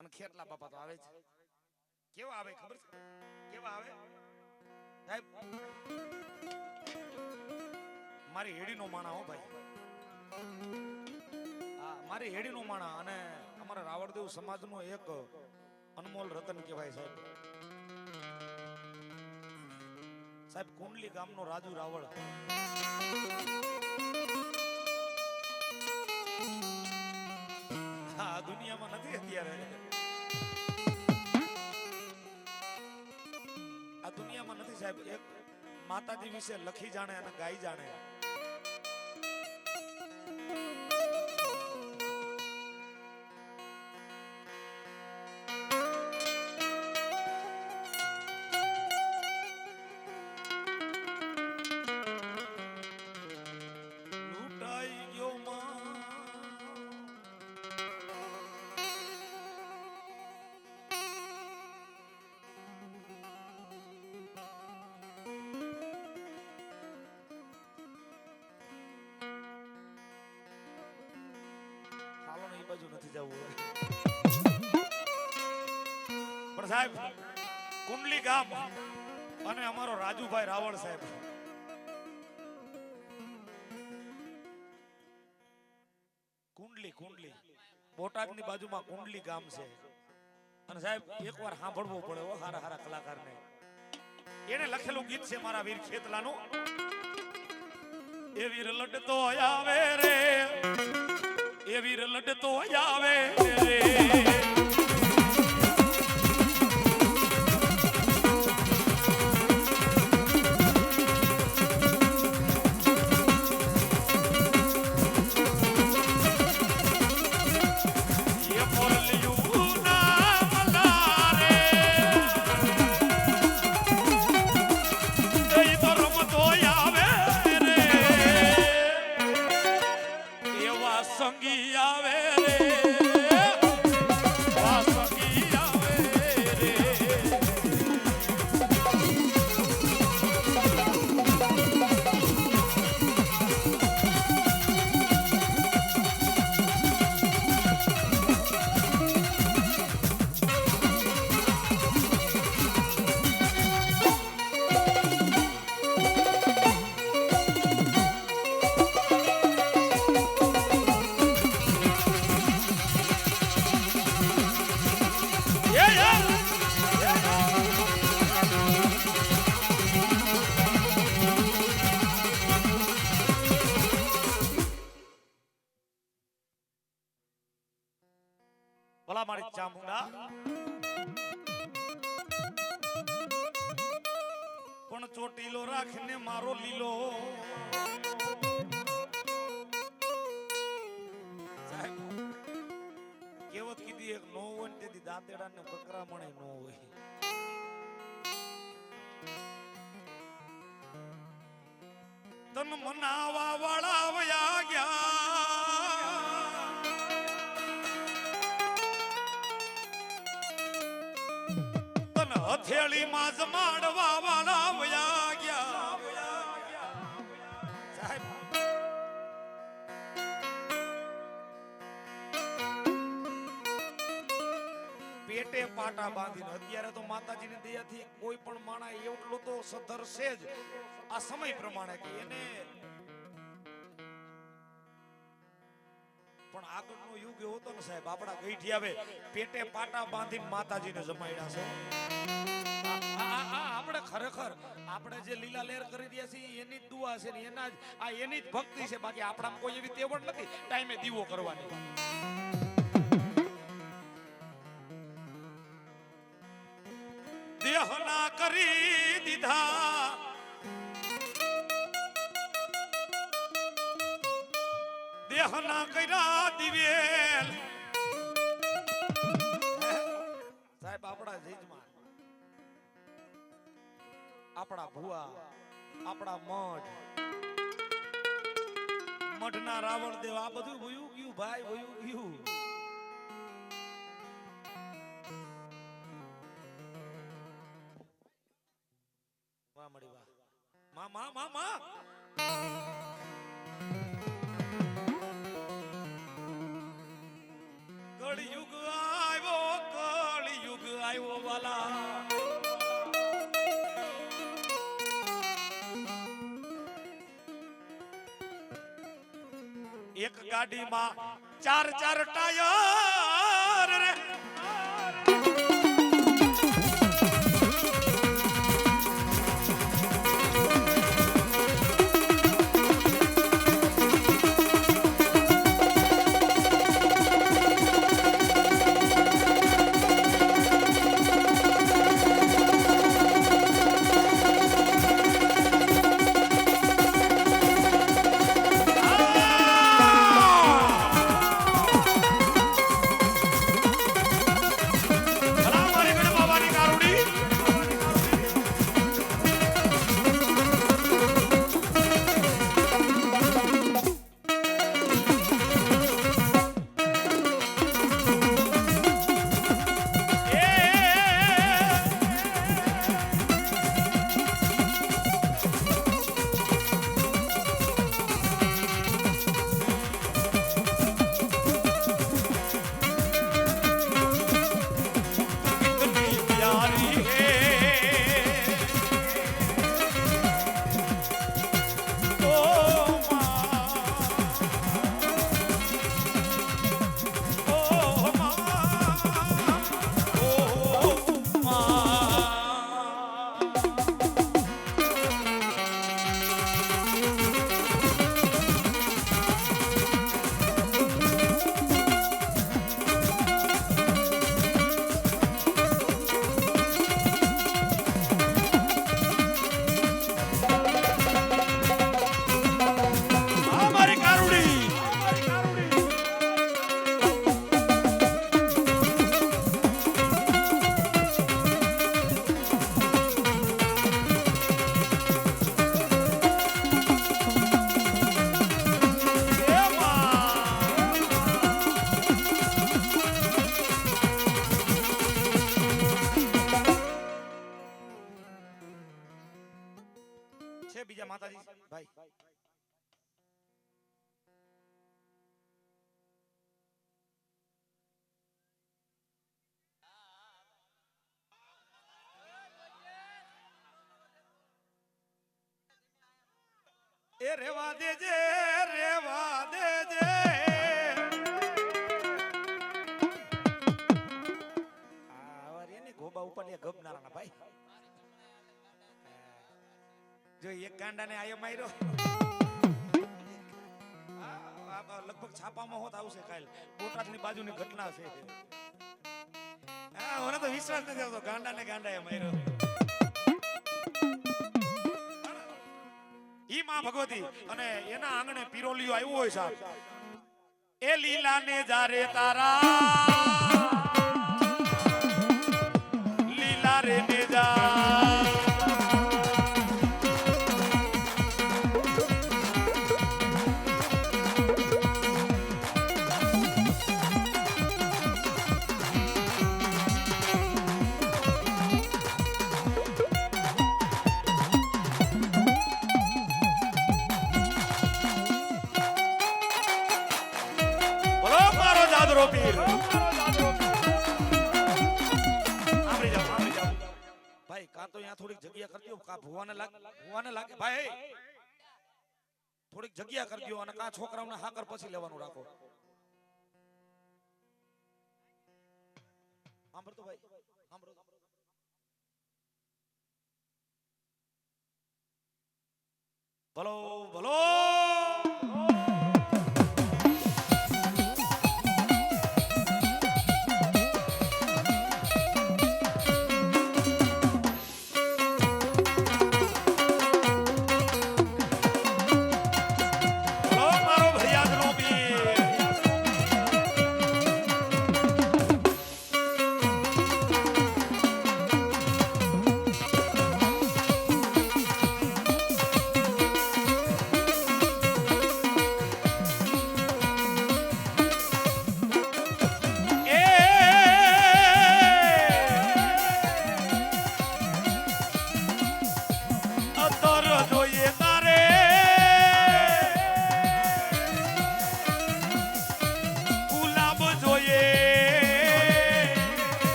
અને ખેટલા બાપા તો આવે છે. કેવા આવે ખબર છે? કેવા આવે સાહેબ? મારી હેડીનો માણા હો ભાઈ, હા મારી હેડીનો માણા. અને અમારા રાવળદેવ સમાજનો એક અનમોલ રતન કહેવાય સાહેબ. સાહેબ કુંડલી ગામનો રાજુ રાવળ. હા દુનિયામાં નથી અત્યારે, આ દુનિયામાં નથી સાહેબ. એક માતાજી વિશે લખી જાણે અને ગાઈ જાણે. લૂંટાઈ ગયો બાજુ નથી જવું. પણ સાહેબ કુંડલી ગામ અને અમારો રાજુભાઈ રાવળ સાહેબ, કુંડલી કુંડલી બોટાદની બાજુમાં કુંડલી ગામ છે. અને સાહેબ એકવાર સાંભળવું પડે હો હારા હારા કલાકારને. એને લખેલું ગીત છે મારા વીર ખેતલાનું. એ વીર લડતો આવે રે, એ વીર લડતો આવે રે, સંગી આવે રે, સંગી આવે રે. ભલા મારી ચામુંડા પણ ચોટીલો રાખને મારો લીલો. સાહેબ કેવત કીધી એક નો હોય તેથી દાંતેડા ને બકરા મળે નો હોય. તન મનાવા વાળા વયા ગયા, હથેળી માં જમાડવા વાળા વયા ગયા. સાહેબ પેટે પાટા બાંધીને અત્યારે તો માતાજીની દયાથી કોઈ પણ માણા એટલો તો સધરશે જ આ સમય પ્રમાણે કે એને. પણ આગળનો યુગ એવો હતો ને સાહેબ, આપણા ગઈઠી આવે પેટે પાટા બાંધીને માતાજીને જમાડ્યા છે. આપણે ખરેખર આપણે જે લીલા લહેર કરી રહ્યા છીએ એની જ દુઆ છે ને એના જ આ એની જ ભક્તિ છે. બાકી આપણામાં કોઈ એવી તેવડ નથી ટાઈમે દીવો કરવાની. દેહના કરી દીધા દેહના કર્યા દિવેલ. સાહેબ આપણા જીજમાં આપણા ભુવા આપણા મઢના રાવળ દેવ આ બધું વયું ગયું ભાઈ, વયું ગયું. વાહ મળી વાહ મા મા મા મા. કળિયુગ આવ્યો આવ્યો વાલા એક ગાડીમાં ચાર ચાર ટાયર રે બીજા માતાજી ભાઈ એ રેવા દેજે આવારીની ગોબા ઉપર ને ગબનારાના ભાઈ જો એક ગાંડાને આયો માર્યો લગભગ છાપામાં હોત આવશે કાલ બોટાદની બાજુની ઘટના છે હા મને તો વિશ્વાસ નથી આવતો ગાંડાને ગાંડાએ માર્યો ઈ માં ભગવતી અને એના આંગણે પીરોલિયો આવ્યો હોય સાહેબ એ લીલાને જારે તારા લીલા રે ને જા ભાઈ કા તો અહીંયા થોડીક જગ્યા કરજો કા ભુવાને લાગે ભાઈ થોડીક જગ્યા કરજો અને કા છોકરાઓને હાકર પછી લેવાનું રાખો સાંભળતો ભાઈ સાંભળો ભલો ભલો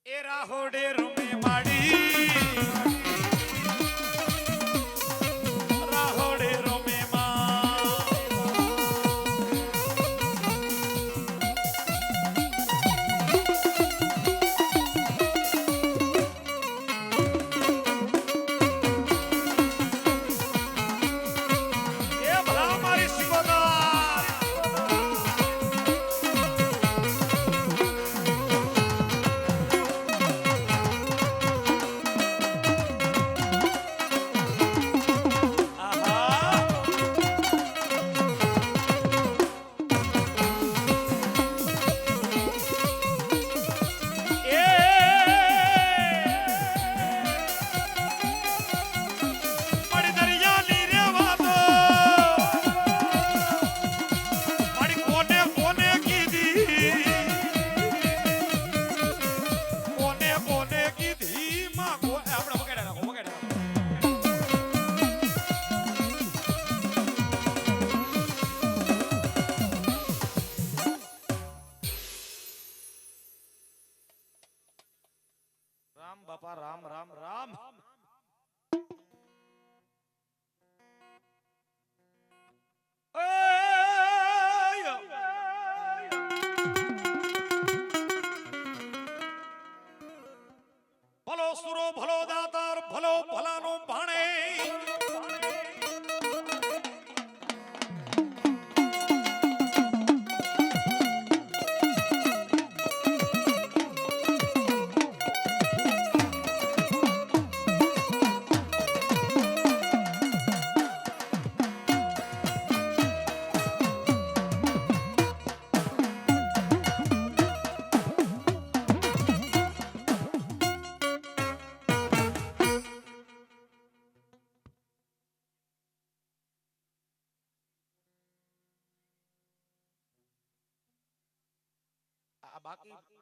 એ રાહોડે રૂમે માડી રાહોડે રૂમે બાપા રામ રામ રામ ભલો સુરો ભલો દાતાર ભલો ભલાનો ભાણે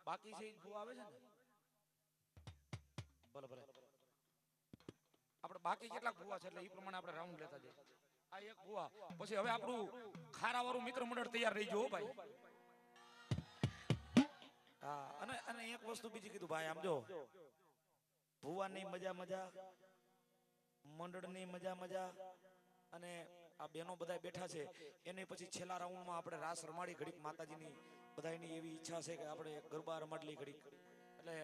બાકી છે ભૂ આવે છે ને ભલે ભલે આપણે બાકી કેટલાક ભૂવા છે એટલે એ પ્રમાણે આપણે રાઉન્ડ લેતા જઈએ આ એક ભૂવા પછી હવે આપણું ખારા વાળું મિત્ર મંડળ તૈયાર રહી ગયો ભાઈ હા અને એક વસ્તુ બીજી કીધું ભાઈ આમ જો ભૂવાની મજા મજા મંડળની મજા મજા અને આ બેનો બધા બેઠા છે એને પછી છેલ્લા રાઉન્ડમાં આપણે રાસ રમાડી ઘડીક માતાજીની બધાની એવી ઈચ્છા છે કે આપણે ગરબા રમાડલી ઘડીક એટલે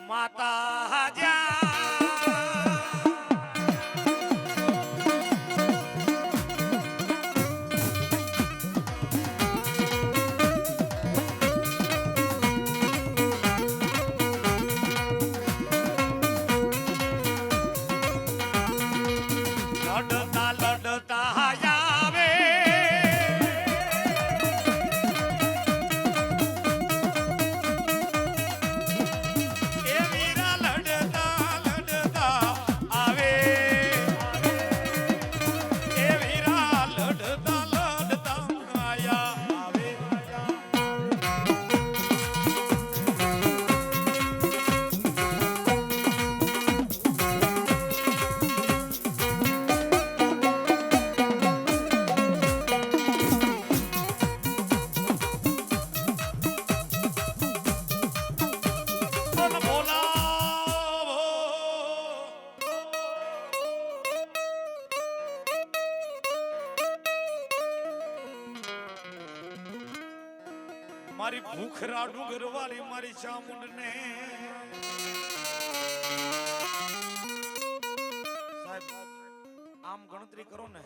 માતા જા મારી ભૂખરા ડુંગર વાળી મારી ચામુંડ ને સાહેબ આમ ગણતરી કરો ને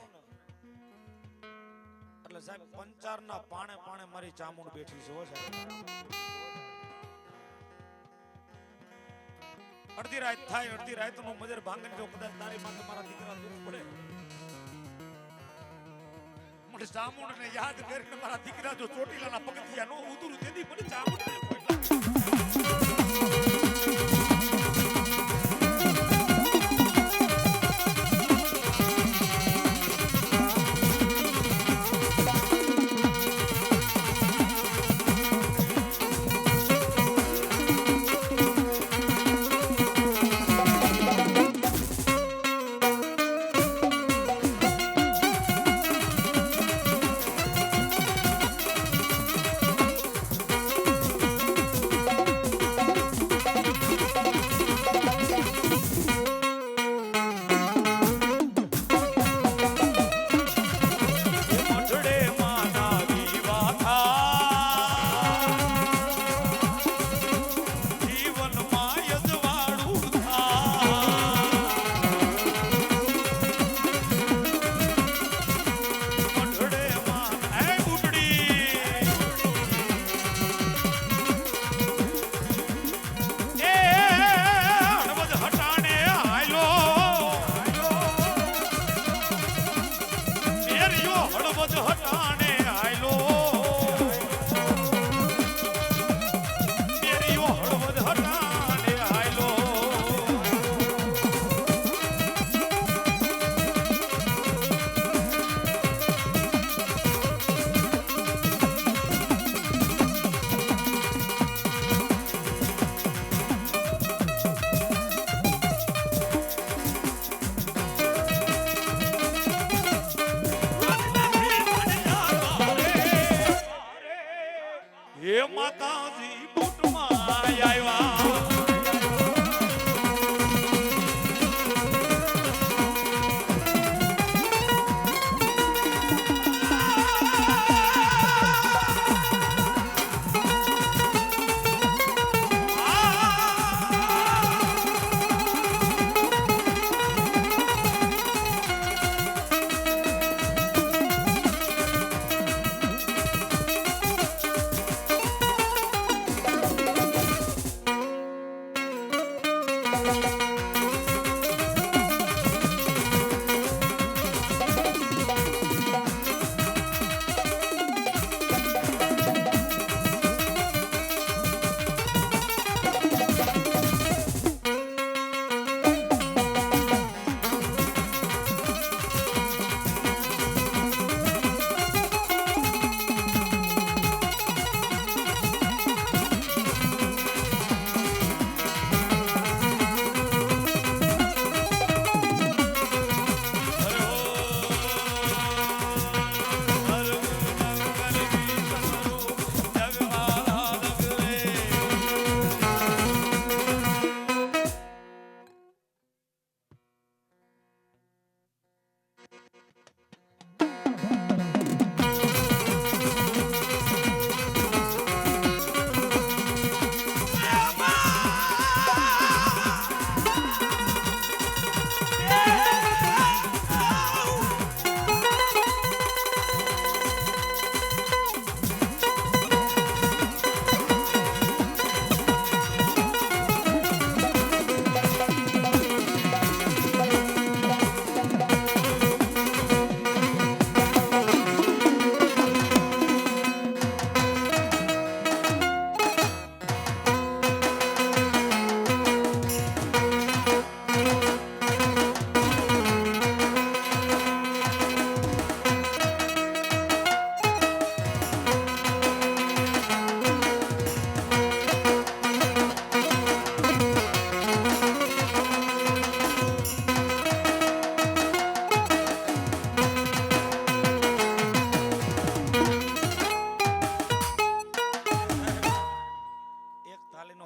એટલે સાહેબ 55 ના પાણે પાણે મારી ચામુંડ બેઠી છે હો સાહેબ અડધી રાત થાય અડધી રાત નો મજર ભાંગન જો કદાચ તારી માં તમારા દીકરા દુખ પડે મને ચામુંડ ને યાદ કરીને મારા દીકરા જો ચોટીલાના પગથિયા નો ઉતરું તેથી મને ચામુંડ ને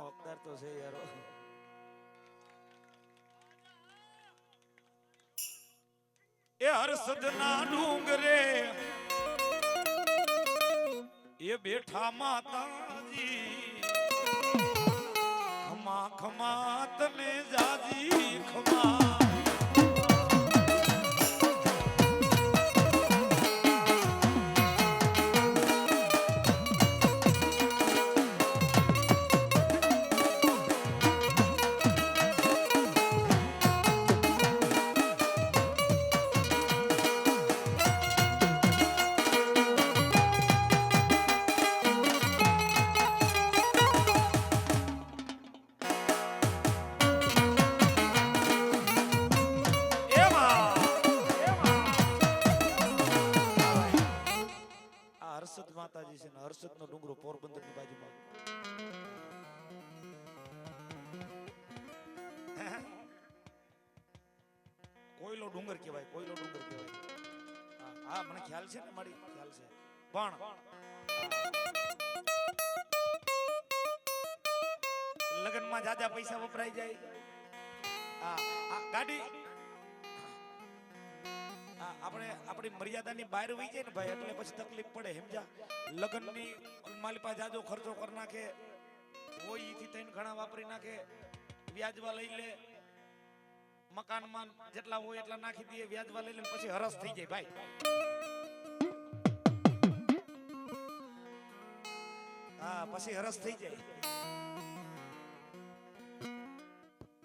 હકદાર તો છે યાર. એ હર્ષદના ડુંગરે એ બેઠા માતાજી, ખમા ખમા તને જાજી ખમા. હર્ષદ માતાજી છે ને હર્ષદ નો ડુંગરો પોરબંદર ની બાજુમાં. કોયલો ડુંગર કહેવાય, કોયલો ડુંગર કહેવાય. હા મને ખ્યાલ છે ને, મારી ખ્યાલ છે. પણ લગ્નમાં જાજા પૈસા વપરાઈ જાય. આ ગાડી આપણે આપણી મર્યાદાની બહાર વહી જાય ને ભાઈ, એટલે પછી તકલીફ પડે. સમજા? લગ્નની મારી પાસે જાજો ખર્ચો કરી નાખે, હોય ઈથી થઈને ઘણા વાપરી નાખે, વ્યાજવા લઈ લે, મકાનમાં જેટલા હોય એટલા નાખી દે, વ્યાજવા લઈ લે, પછી હરસ થઈ જાય ભાઈ. હા પછી હરસ થઈ જાય.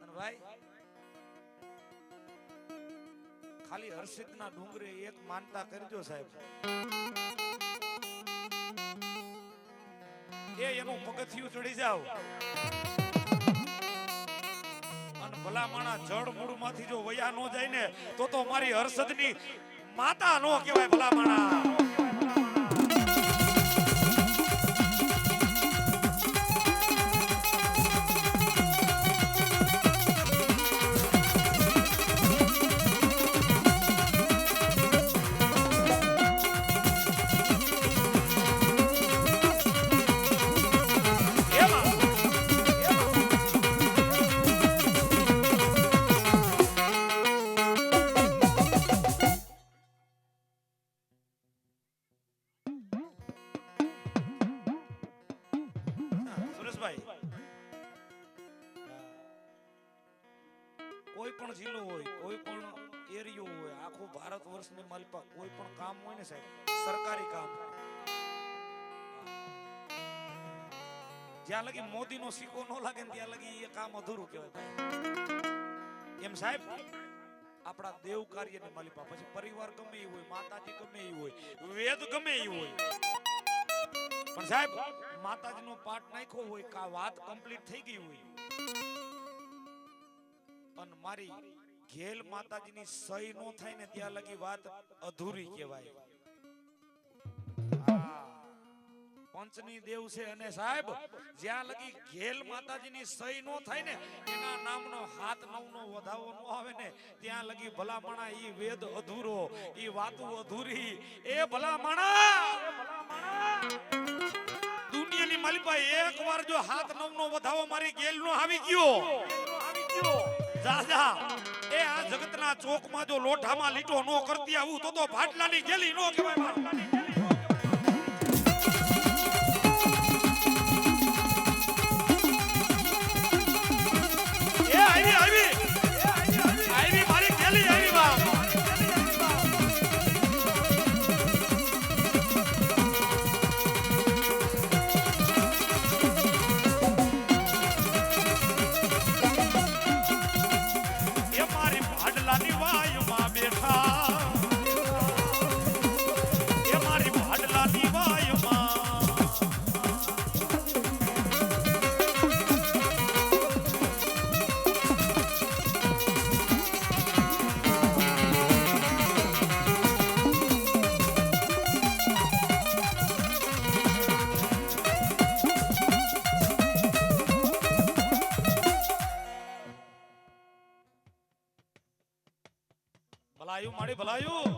અને ભાઈ ખાલી હર્ષિતના ડુંગરે એક માનતા કરજો સાહેબ, એનું પગથિયું ચડી જાવ અને ભલા માણા જળ મૂળ માંથી જો વયા નો જાય ને તો મારી હર્ષદની માતા નો કહેવાય. ભલા માણા કોઈ પણ જિલ્લો હોય, કોઈ પણ એરિયો હોય, આખું ભારત વર્ષની માલિપા કોઈ પણ કામ હોય ને સાહેબ, સરકારી કામ, જ્યાં લગી મોદી નો સિક્કો ન લાગે ત્યાં લગી એ કામ અધૂરું કહેવાય. એમ સાહેબ આપણા દેવ કાર્યની માલિપા પછી પરિવાર ગમે એ હોય, માતાજી ગમે એ હોય, વેદ ગમે એ હોય, પણ સાહેબ માતાજીનો પાઠ નાખ્યો હોય કા વાત કમ્પ્લીટ થઈ ગઈ હોય અને મારી ઘેલ માતાજીની સહી નો થાય ને ત્યાં લગી વાત અધૂરી કહેવાય. પંચની દેવ છે અને સાહેબ જ્યાં લગી ઘેલ માતાજીની સહી નો થાય ને, એના નામનો હાથ નવનો વધાવો નો આવે ને ત્યાં લગી ભલામણા ઈ વેદ અધૂરો, ઈ વાતો અધૂરી. એ ભલામણા દુનિયાની માલિપા એકવાર જો હાથ નવનો વધાવો મારી ઘેલ નો આવી ગયો, દાદા એ આ જગતના ચોકમાં જો લોઢામાં લીટો નો કરતી આવું તો ભાટલાની ગેલી નો કહેવાય. એ આવી આવી આવી મારી ગેલી આવી બા. ભલાયું મારી ભલાયું.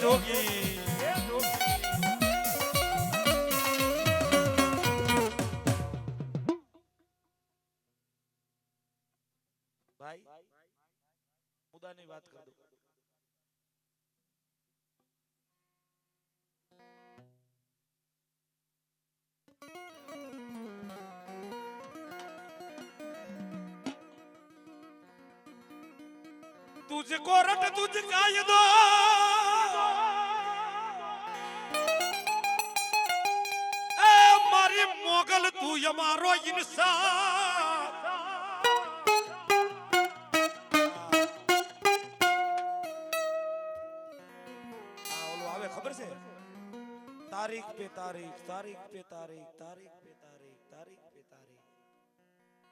જોગી ભાઈ મુદ્દાની વાત કર દો. तुझको रट तुझका ये दो ए मारी मोगल तू हमारो इंसान ओलो आवे खबर से तारीख पे तारीख तारीख पे तारीख तारीख पे तारीख तारीख पे तारीख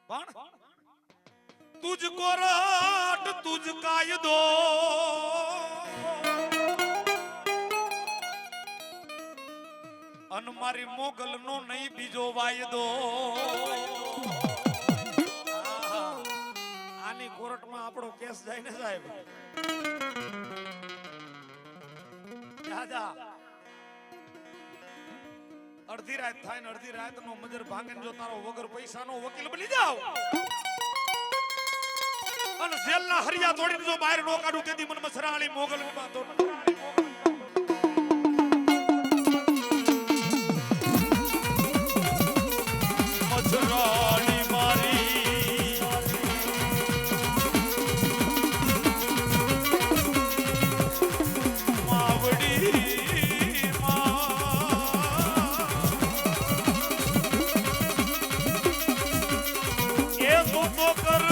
कौन तुझको राट तुझका ये दो अन मारी मोगल नो नहीं बीजो वायदो आनी कोर्ट में आपड़ो केस जाए ने साहेब जा अर्धी रात थाय ने अर्धी रात नो मजर भांगन जो तारो वगर पैसा नो वकील बनी जाओ अन जेलना हरिया तोड़ी जो बाहर नो काढू तेदी मन मसराणी मोगल में बातो मसराणी मारी मावड़ी ये तो कर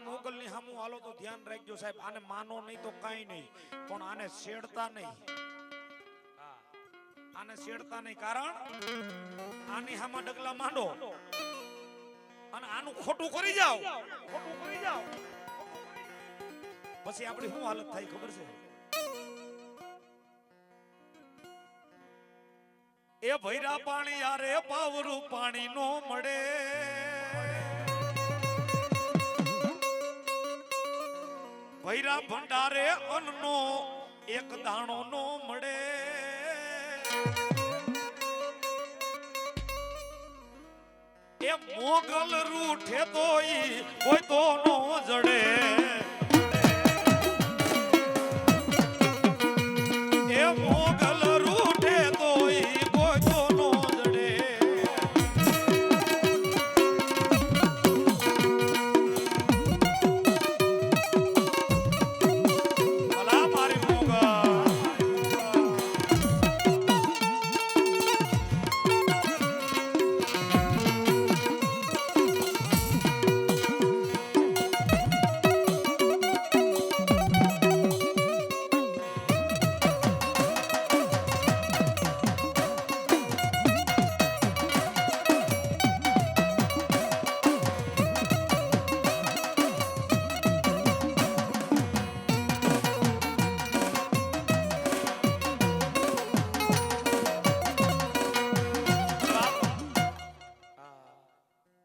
મોગલની સામુ હાલો તો ધ્યાન રાખજો સાહેબ આને માનો નહીં તો કાઈ નહીં પણ આને છેડતા નહીં આને છેડતા નહીં કારણ આની સામે ડગલા માંડો અને આનું ખોટું કરી જાવ પછી આપણી શું હાલત થાય ખબર છે એ ભૈરા પાણી યારે પાવરું પાણી નો મળે ભૈરા ભંડારે અન્નનો એક દાણો નો મળે એ મોગલ રૂઠે તો ઈ કોઈ તો નો જડે એ મોગલ રૂઠે તો ઈ કોઈ તો નો જડે ભલા મારી મોગલ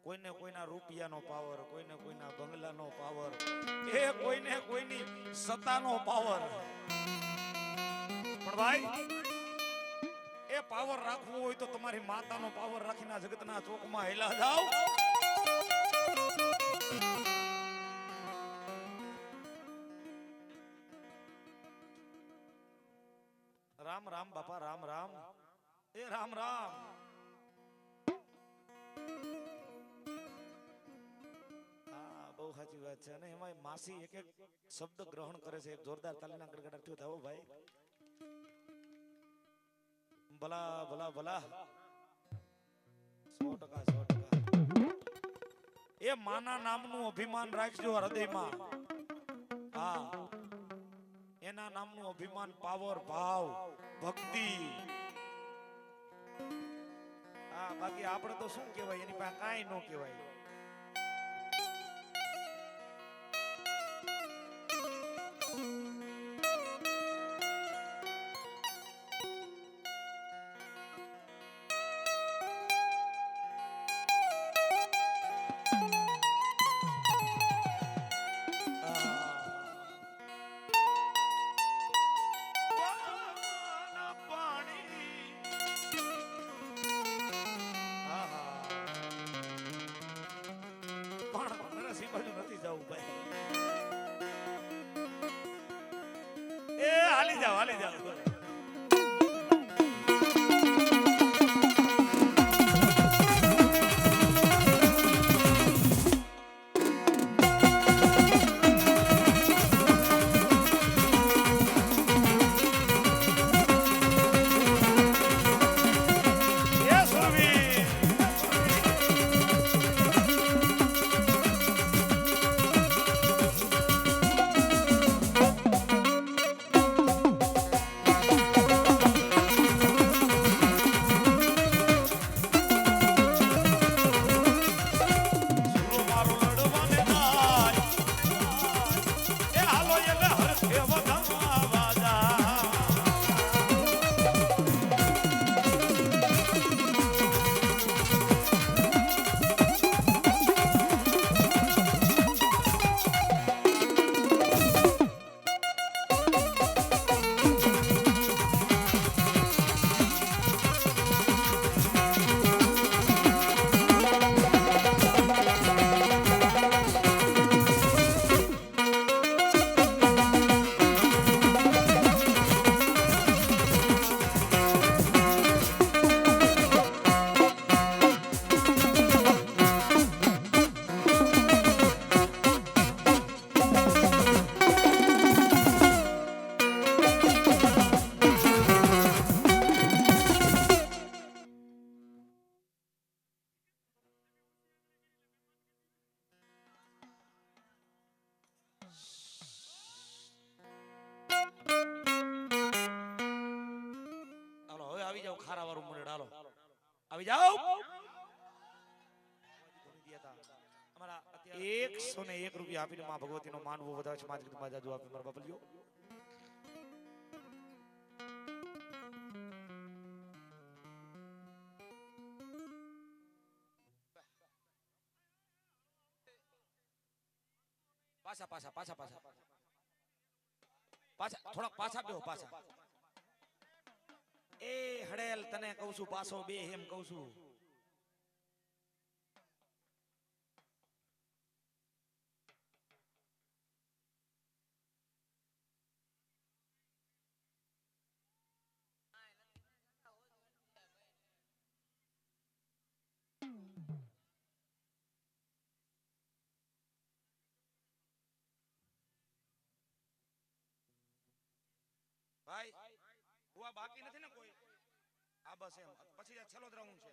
કોઈને કોઈના રૂપિયાનો પાવર કોઈને કોઈના બંગલાનો પાવર એ કોઈને કોઈની સત્તાનો પાવર પણ ભાઈ એ પાવર રાખવો હોય તો તમારી માતાનો પાવર રાખીને જગતના ચોકમાં હેલા જાઓ રામ રામ બાપા રામ રામ એ રામ રામ બહુ સાચી વાત છે અને એમાં માસી એક એક શબ્દ ગ્રહણ કરે છે એક જોરદાર તાલીના ગડગડાટ થયો થાઓ ભાઈ ભલા ભલા ભલા 100% એ માના નામનું અભિમાન રાખજો હૃદયમાં હા એના નામનું અભિમાન પાવર ભાવ ભક્તિ હા બાકી આપણે તો શું કહેવાય એની પાસે કાંઈ ન કહેવાય જવું ભાઈ. એ હાલી જાવ હાલી જાવ. આવી જાઓ ખારા વાળું મને ડાલો આવી જાઓ અમારા 101 રૂપિયા આપીને માં ભગવતીનો માનવો વધારે છે મારી માં જાજુ આપી મારા બાપલિયો પાછા પાછા પાછા પાછા પાછા થોડા પાછા બેહો પાછા એ હડેલ તને કહું છું પાછો બે એમ કહું છું ભાઈ બુઆ બાકી નથી ને કોઈ આ બસ એમ પછી આ છેલ્લો રાઉન્ડ છે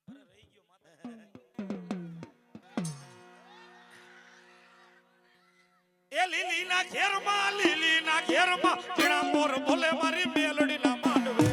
અરે રહી ગયો માતા એ લીલી ના ઘેરમાં જીણા મોર બોલે મારી મેલડી ના માંડવે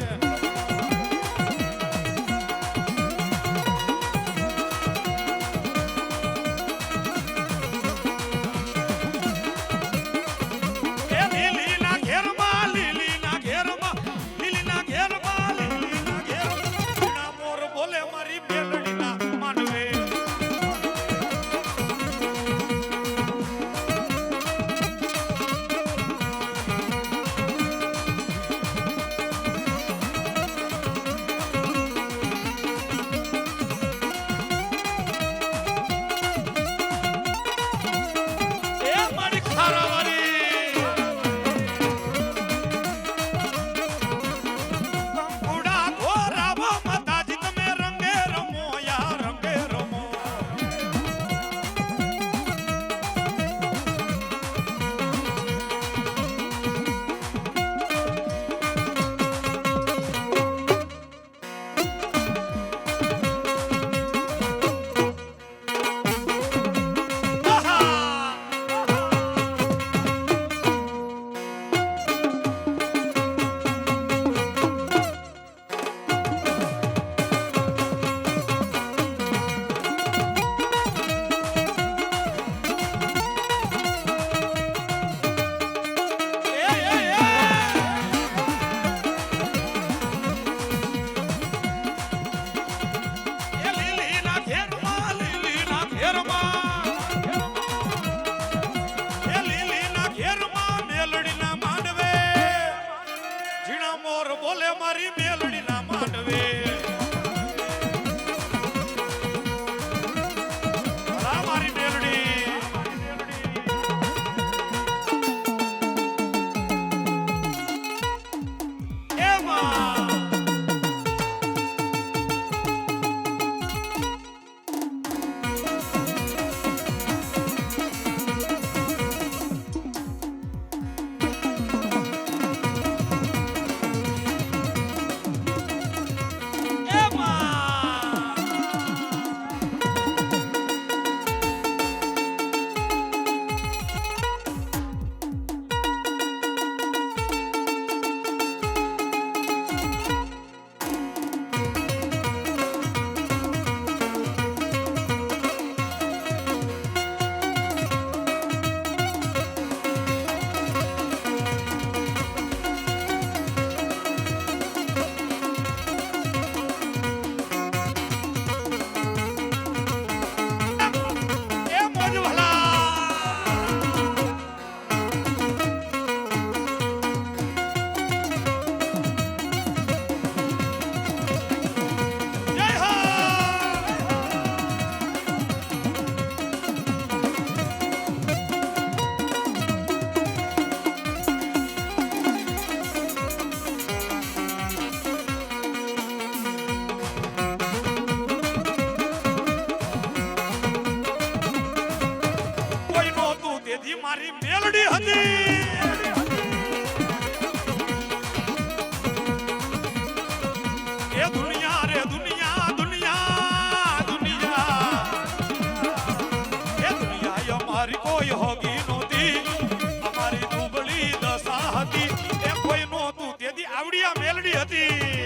તેથી મારી મેલડી હતી એ દુનિયા રે દુનિયા દુનિયા દુનિયા એ દુનિયા અમારી કોઈ હોગી નહોતી અમારી દુબળી દશા હતી એ કોઈ નહોતું તેથી આવડિયા મેલડી હતી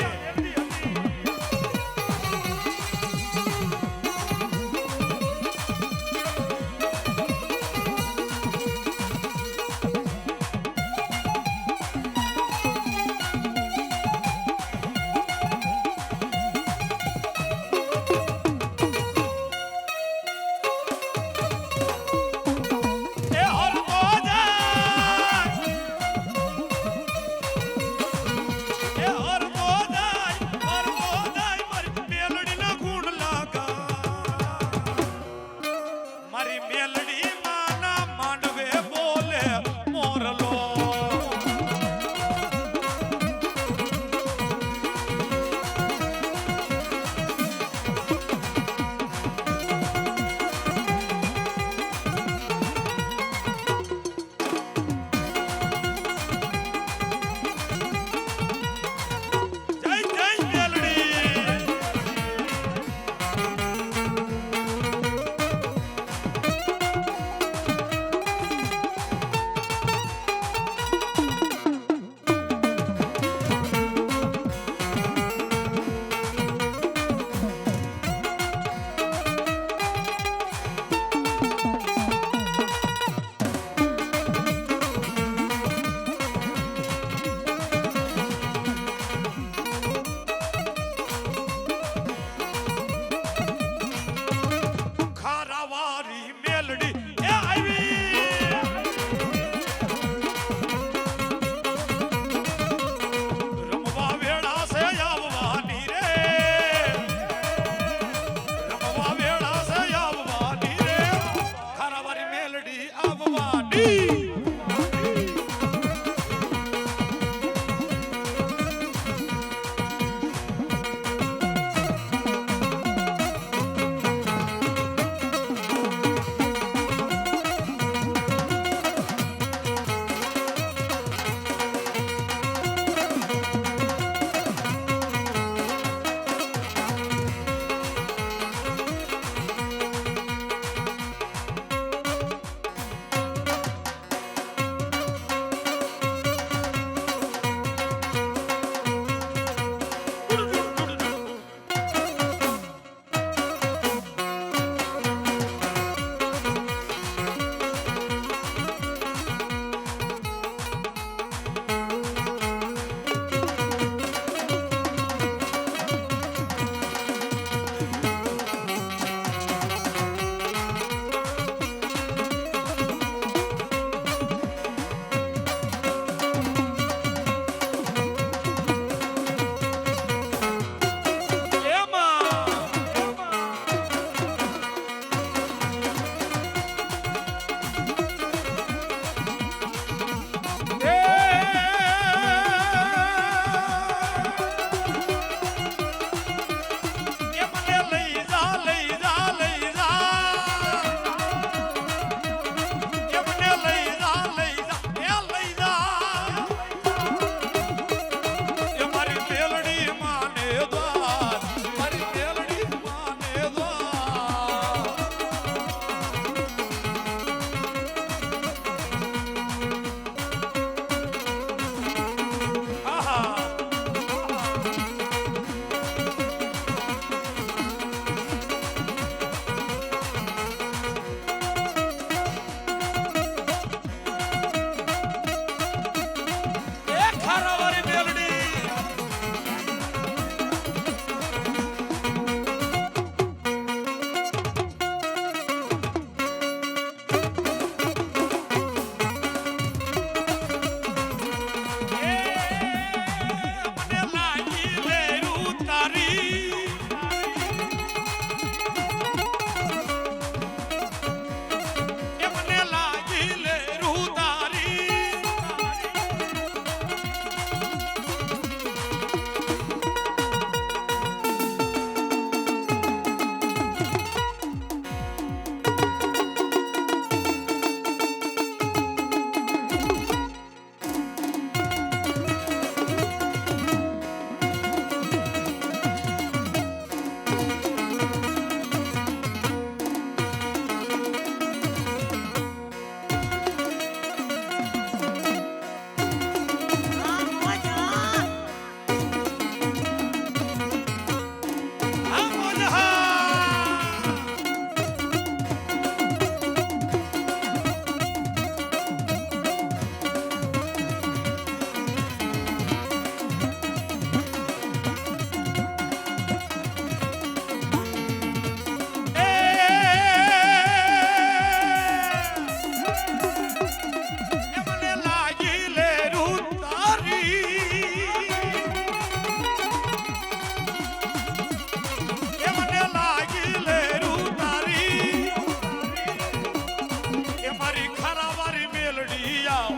એ મારી ખારાવારી મેલડી આવ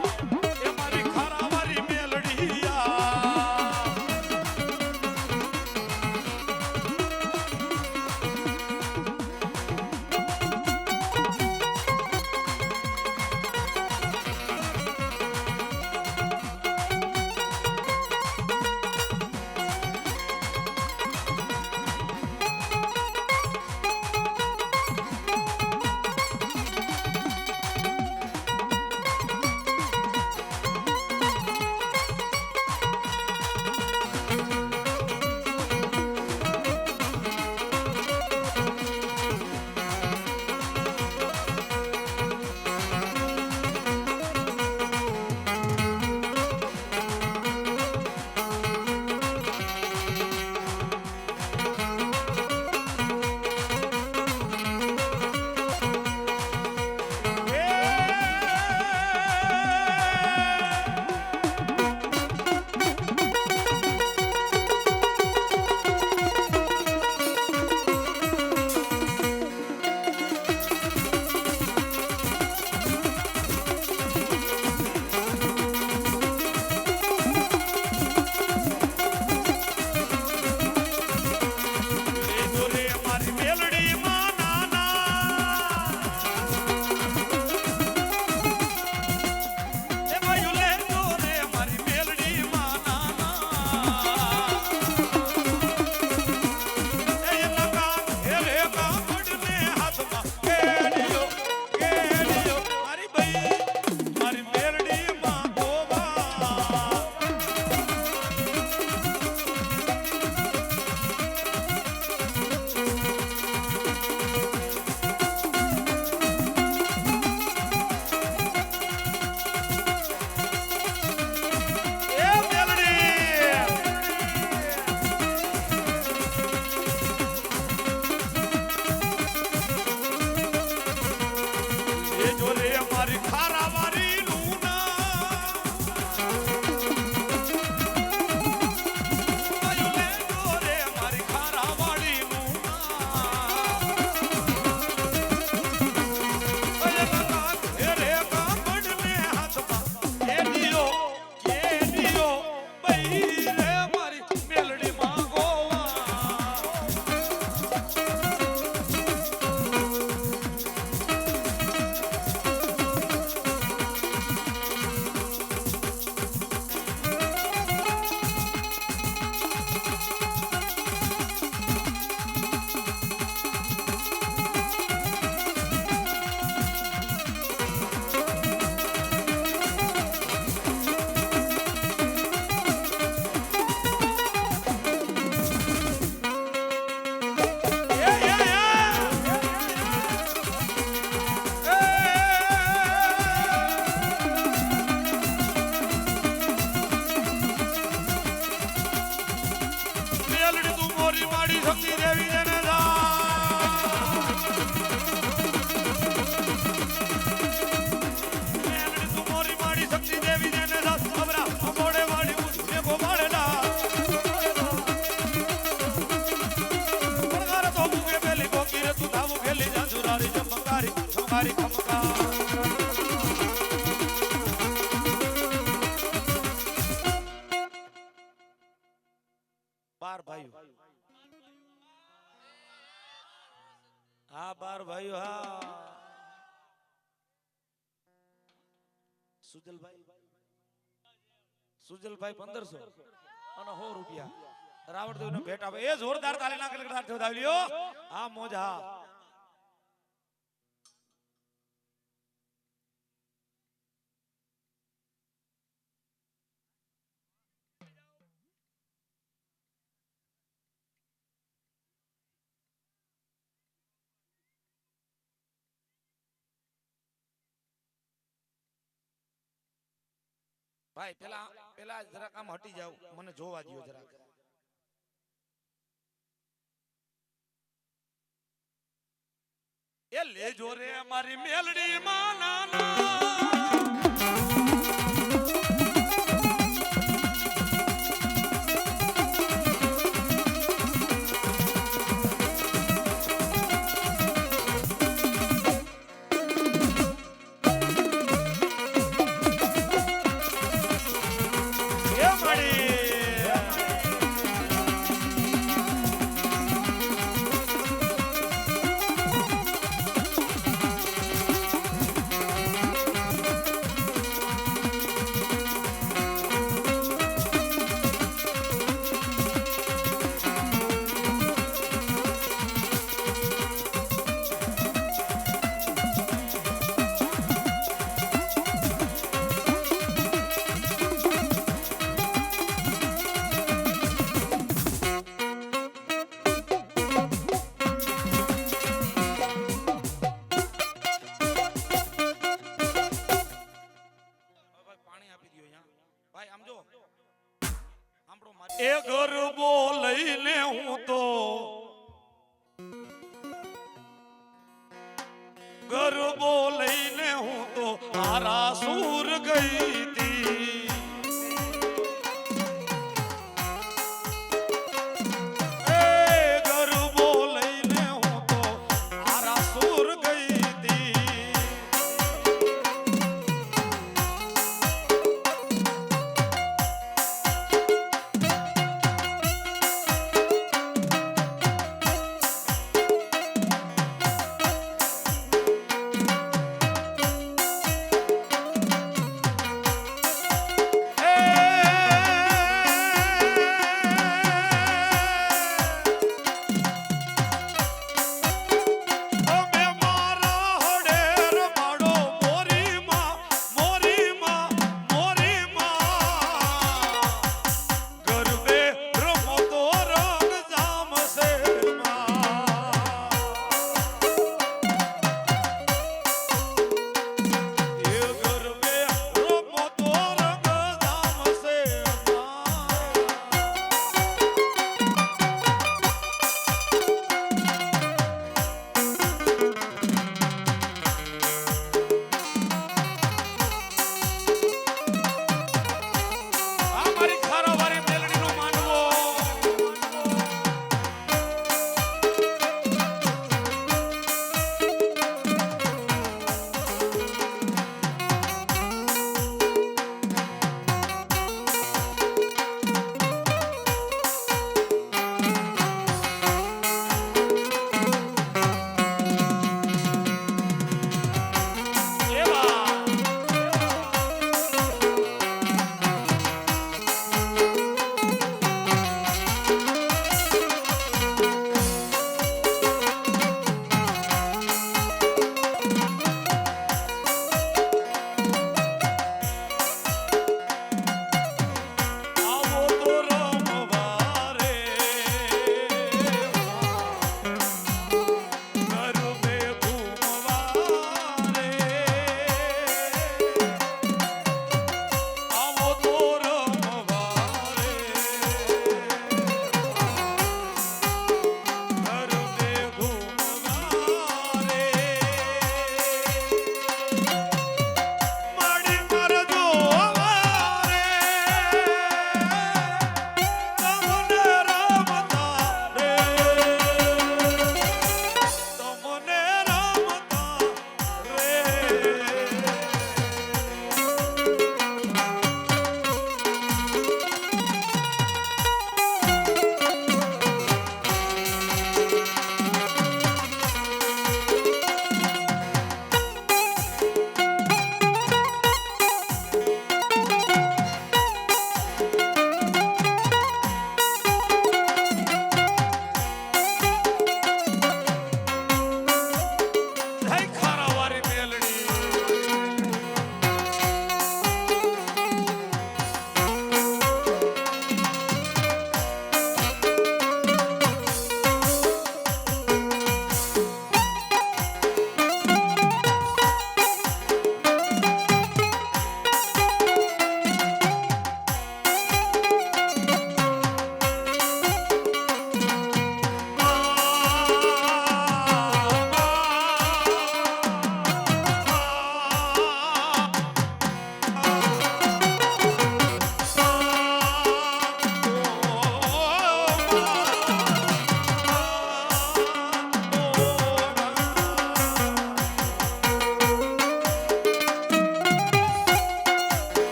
એ મારી ખારાવારી મેલડી આવ બાર ભાઈઓ હા 12 ભાઈઓ હા સુજલભાઈ 1500 અને 100 રૂપિયા રાવણદેવ ને ભેટ આપે એ જોરદાર તાલી નાખે લગડાર થવડાવી લ્યો હા મોજ હા ભાઈ પેલા જરાક આમ હટી જાવ મને જોવા દયો જરાક એ લેજો રે મારી મેલડી માં નાના એ ગરબો લઈને હું તો ગરબો લઈને હું તો હારા સુર ગઈ તી